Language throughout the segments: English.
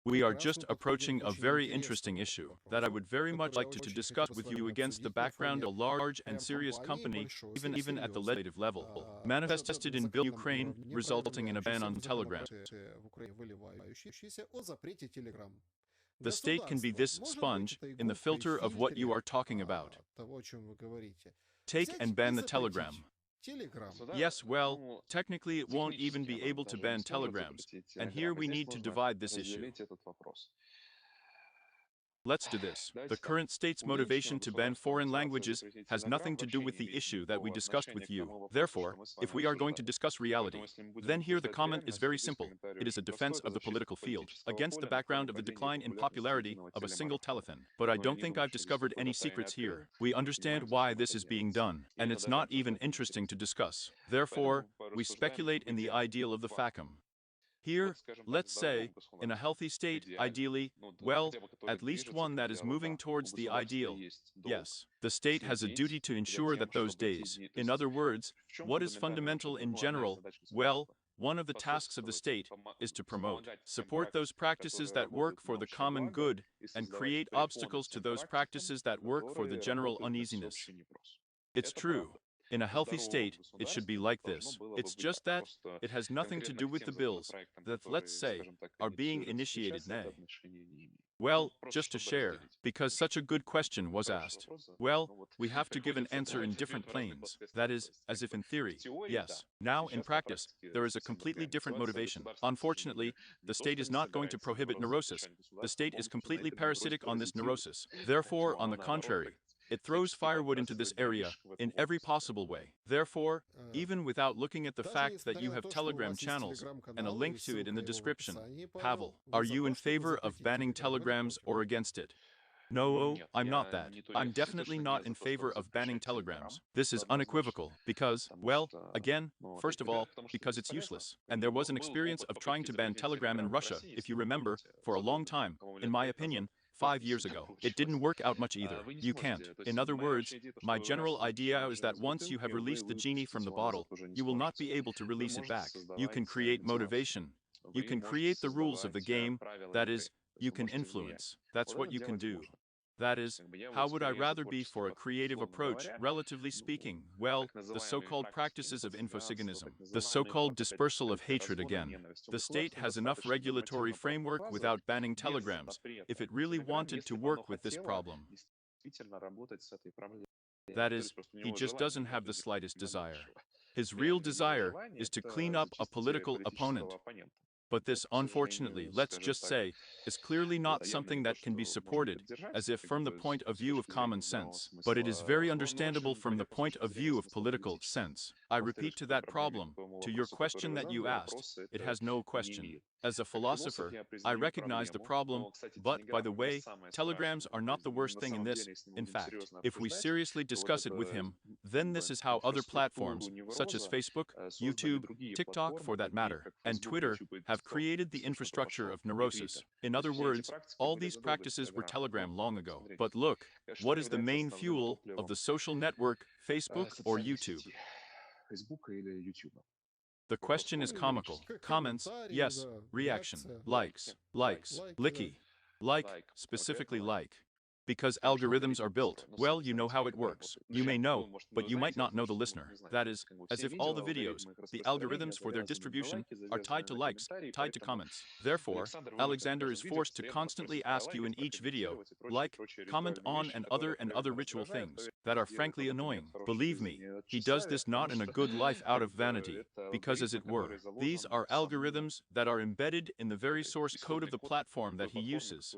We are just approaching a very interesting issue that I would very much like to discuss with you against the background of a large and serious company, even at the legislative level, manifested in bill Ukraine, resulting in a ban on telegrams. The state can be this sponge in the filter of what you are talking about. Take and ban the telegram. Yes, well, technically it won't even be able to ban telegrams, and here we need to divide this issue. Let's do this. The current state's motivation to ban foreign languages has nothing to do with the issue that we discussed with you. Therefore, if we are going to discuss reality, then here the comment is very simple. It is a defense of the political field, against the background of the decline in popularity of a single telethon. But I don't think I've discovered any secrets here. We understand why this is being done, and it's not even interesting to discuss. Therefore, we speculate in the ideal of the factum. Here, let's say, in a healthy state, ideally, well, at least one that is moving towards the ideal. Yes, the state has a duty to ensure that those days, in other words, what is fundamental in general, well, one of the tasks of the state is to promote, support those practices that work for the common good, and create obstacles to those practices that work for the general uneasiness. It's true. In a healthy state, it should be like this. It's just that it has nothing to do with the bills that, let's say, are being initiated, nay. Well, just to share, because such a good question was asked. Well, we have to give an answer in different planes. That is, as if in theory, yes. Now, in practice, there is a completely different motivation. Unfortunately, the state is not going to prohibit neurosis. The state is completely parasitic on this neurosis. Therefore, on the contrary, it throws firewood into this area in every possible way. Therefore, even without looking at the fact that you have Telegram channels and a link to it in the description, Pavel, are you in favor of banning telegrams or against it? No, I'm not that. I'm definitely not in favor of banning telegrams. This is unequivocal because, well, again, first of all, because it's useless. And there was an experience of trying to ban Telegram in Russia, if you remember, for a long time, in my opinion, 5 years ago. It didn't work out much either. You can't. In other words, my general idea is that once you have released the genie from the bottle, you will not be able to release it back. You can create motivation. You can create the rules of the game. That is, you can influence. That's what you can do. That is, how would I rather be for a creative approach, relatively speaking? Well, the so-called practices of infosiganism, the so-called dispersal of hatred again. The state has enough regulatory framework without banning telegrams, if it really wanted to work with this problem. That is, he just doesn't have the slightest desire. His real desire is to clean up a political opponent. But this, unfortunately, let's just say, is clearly not something that can be supported, as if from the point of view of common sense. But it is very understandable from the point of view of political sense. I repeat to that problem, to your question that you asked, it has no question. As a philosopher, I recognize the problem, but, by the way, telegrams are not the worst thing in this. In fact, if we seriously discuss it with him, then this is how other platforms, such as Facebook, YouTube, TikTok for that matter, and Twitter, have created the infrastructure of neurosis. In other words, all these practices were Telegram long ago. But look, what is the main fuel of the social network, Facebook or YouTube? The question is comical. Comments, yes. Reaction, likes, licky. Like, specifically like. Because algorithms are built. Well, you know how it works. You may know, but you might not know the listener. That is, as if all the videos, the algorithms for their distribution, are tied to likes, tied to comments. Therefore, Alexander is forced to constantly ask you in each video, like, comment on and other ritual things that are frankly annoying. Believe me, he does this not in a good life out of vanity, because as it were, these are algorithms that are embedded in the very source code of the platform that he uses.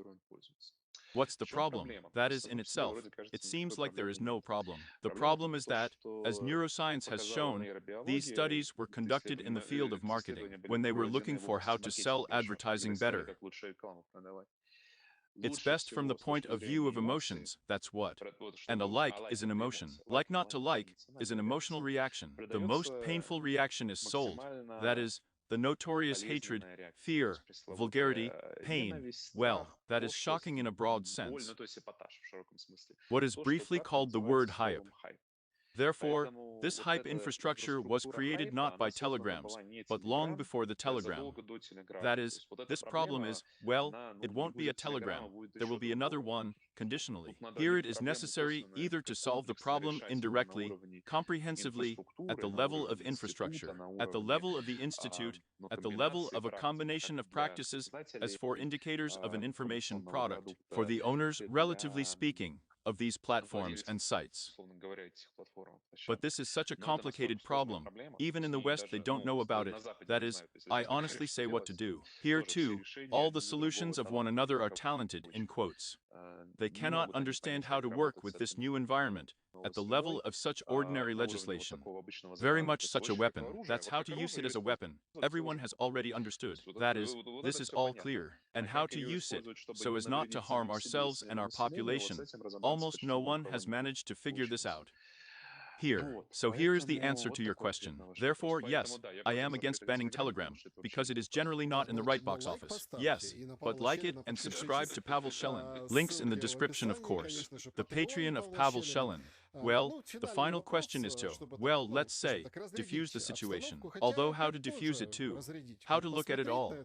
What's the problem? That is in itself. It seems like there is no problem. The problem is that, as neuroscience has shown, these studies were conducted in the field of marketing, when they were looking for how to sell advertising better. It's best from the point of view of emotions, that's what. And a like is an emotion. Like not to like is an emotional reaction. The most painful reaction is sold. That is, the notorious hatred, fear, vulgarity, pain, well, that is shocking in a broad sense. What is briefly called the word hype. Therefore, this hype infrastructure was created not by telegrams, but long before the telegram. That is, this problem is, well, it won't be a telegram, there will be another one, conditionally. Here it is necessary either to solve the problem indirectly, comprehensively, at the level of infrastructure, at the level of the institute, at the level of a combination of practices as for indicators of an information product, for the owners, relatively speaking, of these platforms and sites. But this is such a complicated problem. Even in the West, they don't know about it. That is, I honestly say what to do. Here, too, all the solutions of one another are talented, in quotes. They cannot understand how to work with this new environment at the level of such ordinary legislation. Very much such a weapon. That's how to use it as a weapon. Everyone has already understood. That is, this is all clear. And how to use it, so as not to harm ourselves and our population. Almost no one has managed to figure this out. Here is the answer to your question. Therefore, yes, I am against banning Telegram, because it is generally not in the right box office. Yes, but like it and subscribe to Pavel Shchelin. Links in the description, of course. The Patreon of Pavel Shchelin. Well, the final question is to, well, let's say, diffuse the situation. Although how to diffuse it too? How to look at it all?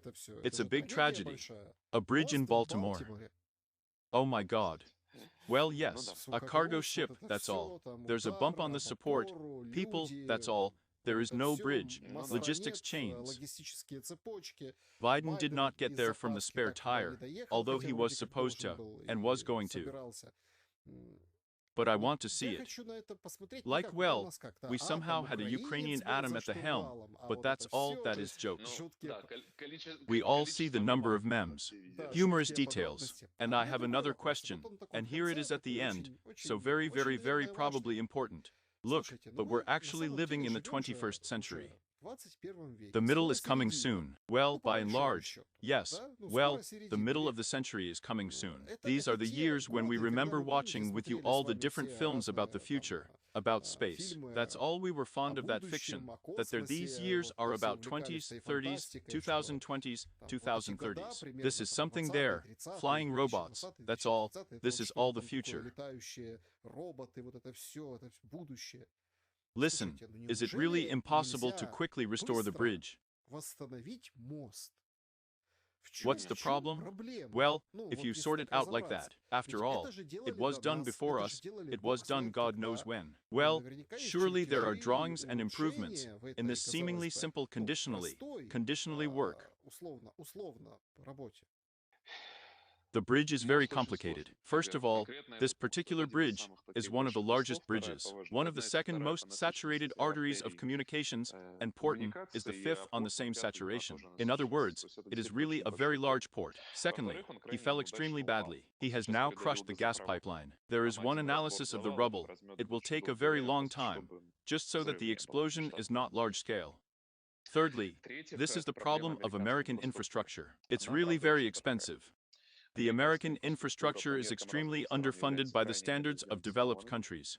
It's a big tragedy. A bridge in Baltimore. Oh my God. Well, yes, a cargo ship, that's all. There's a bump on the support. People, that's all. There is no bridge. Logistics chains. Biden did not get there from the spare tire, although he was supposed to, and was going to. But I want to see it. Like, well, we somehow had a Ukrainian atom at the helm, but that's all, that is jokes. We all see the number of memes, humorous details, and I have another question, and here it is at the end, so very, very, very probably important. Look, but we're actually living in the 21st century. The middle is coming soon. Well, by and large, yes. Well, the middle of the century is coming soon. These are the years when we remember watching with you all the different films about the future, about space. That's all we were fond of, that fiction, that these years are about 20s, 30s, 2020s, 2030s. This is something there, flying robots, that's all. This is all the future. Listen, is it really impossible to quickly restore the bridge? What's the problem? Well, if you sort it out like that, after all, it was done before us, it was done God knows when. Well, surely there are drawings and improvements in this seemingly simple conditionally work. The bridge is very complicated. First of all, this particular bridge is one of the largest bridges, one of the second most saturated arteries of communications, and Porton is the fifth on the same saturation. In other words, it is really a very large port. Secondly, he fell extremely badly. He has now crushed the gas pipeline. There is one analysis of the rubble. It will take a very long time, just so that the explosion is not large scale. Thirdly, this is the problem of American infrastructure. It's really very expensive. The American infrastructure is extremely underfunded by the standards of developed countries.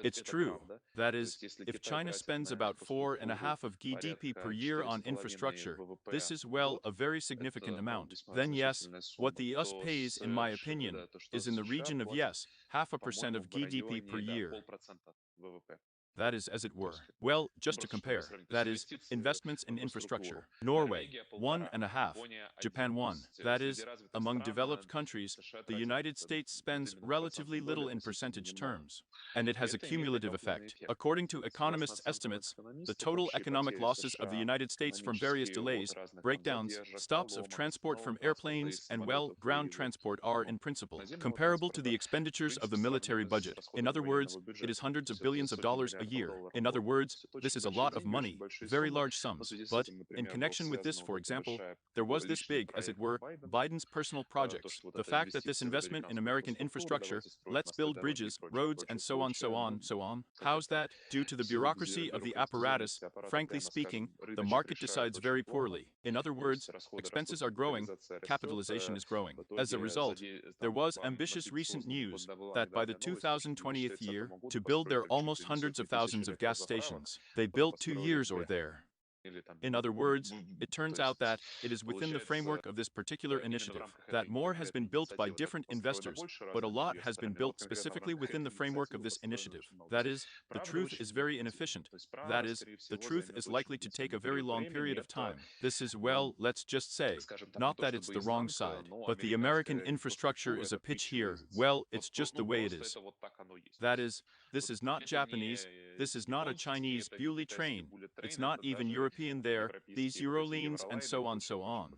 It's true. That is, if China spends about 4.5% of GDP per year on infrastructure, this is, well, a very significant amount. Then yes, what the US pays, in my opinion, is in the region of, yes, 0.5% of GDP per year. That is, as it were. Well, just to compare, that is, investments in infrastructure. Norway, 1.5%. Japan, 1%. That is, among developed countries, the United States spends relatively little in percentage terms. And it has a cumulative effect. According to economists' estimates, the total economic losses of the United States from various delays, breakdowns, stops of transport from airplanes, and, well, ground transport are, in principle, comparable to the expenditures of the military budget. In other words, it is hundreds of billions of dollars a year. In other words, this is a lot of money, very large sums. But, in connection with this, for example, there was this big, as it were, Biden's personal projects. The fact that this investment in American infrastructure, let's build bridges, roads, and so on. How's that? Due to the bureaucracy of the apparatus, frankly speaking, the market decides very poorly. In other words, expenses are growing, capitalization is growing. As a result, there was ambitious recent news that by the 2020th year, to build their almost hundreds of thousands of gas stations, they built 2 years or there. In other words, it turns out that it is within the framework of this particular initiative that more has been built by different investors, but a lot has been built specifically within the framework of this initiative. That is, the truth is very inefficient. That is, the truth is likely to take a very long period of time. This is, well, let's just say, not that it's the wrong side, but the American infrastructure is a pitch here. Well, it's just the way it is. That is, this is not Japanese, this is not a Chinese Bewley train, it's not even European there, these Eurolines and so on.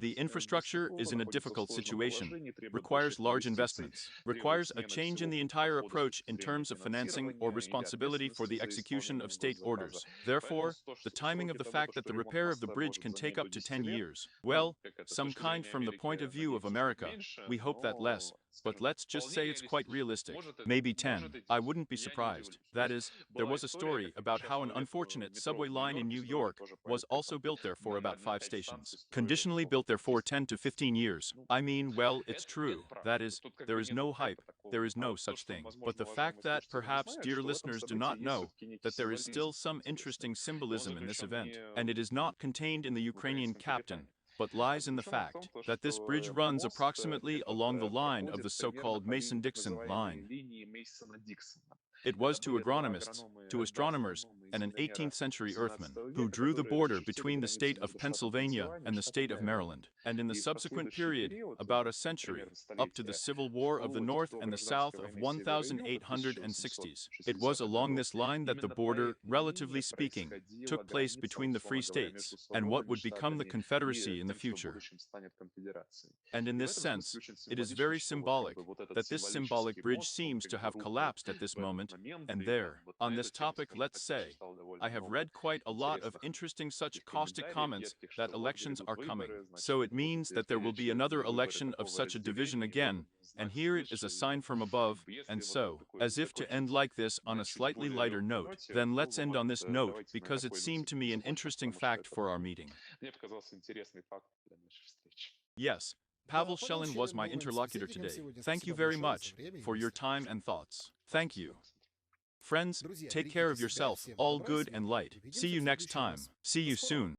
The infrastructure is in a difficult situation, requires large investments, requires a change in the entire approach in terms of financing or responsibility for the execution of state orders. Therefore, the timing of the fact that the repair of the bridge can take up to 10 years, well, some kind from the point of view of America, we hope that less, but let's just say it's quite realistic. Maybe 10. I wouldn't be surprised. That is, there was a story about how an unfortunate subway line in New York was also built there for about 5 stations. Conditionally built there for 10 to 15 years. I mean, well, it's true. That is, there is no hype. There is no such thing. But the fact that perhaps dear listeners do not know that there is still some interesting symbolism in this event, and it is not contained in the Ukrainian captain, but lies in the fact that this bridge runs approximately along the line of the so-called Mason-Dixon line. It was to agronomists, to astronomers, and an 18th century earthman who drew the border between the state of Pennsylvania and the state of Maryland. And in the subsequent period, about a century, up to the Civil War of the North and the South of 1860s, it was along this line that the border, relatively speaking, took place between the free states and what would become the Confederacy in the future. And in this sense, it is very symbolic that this symbolic bridge seems to have collapsed at this moment. And there, on this topic, let's say, I have read quite a lot of interesting such caustic comments that elections are coming. So it means that there will be another election of such a division again, and here it is a sign from above, and so, as if to end like this on a slightly lighter note, then let's end on this note, because it seemed to me an interesting fact for our meeting. Yes, Pavel Shchelin was my interlocutor today. Thank you very much for your time and thoughts. Thank you. Friends, take care of yourself, all good and light. See you next time. See you soon.